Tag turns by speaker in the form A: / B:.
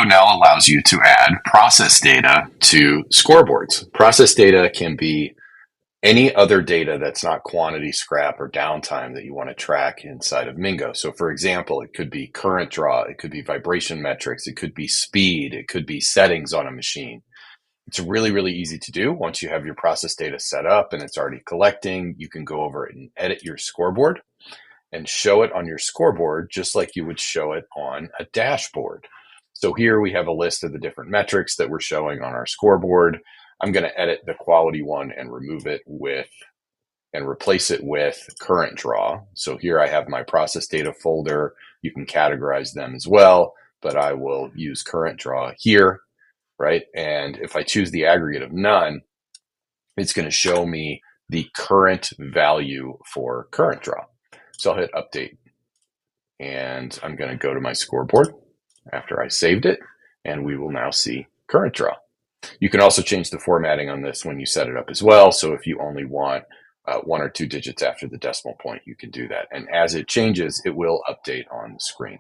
A: now allows you to add process data to scoreboards. Process data can be any other data that's not quantity, scrap, or downtime that you want to track inside of Mingo. So for example, it could be current draw, it could be vibration metrics, it could be speed, it could be settings on a machine. It's really, really easy to do. Once you have your process data set up and it's already collecting, you can go over and edit your scoreboard and show it on your scoreboard just like you would show it on a dashboard. So here we have a list of the different metrics that we're showing on our scoreboard. I'm going to edit the quality one and remove it with and replace it with current draw. So here I have my process data folder. You can categorize them as well, but I will use current draw here, right? And if I choose the aggregate of none, it's going to show me the current value for current draw. So I'll hit update and I'm going to go to my scoreboard after I saved it, and we will now see current draw. You can also change the formatting on this when you set it up as well. So if you only want 1 or 2 digits after the decimal point, you can do that. And as it changes, it will update on the screen.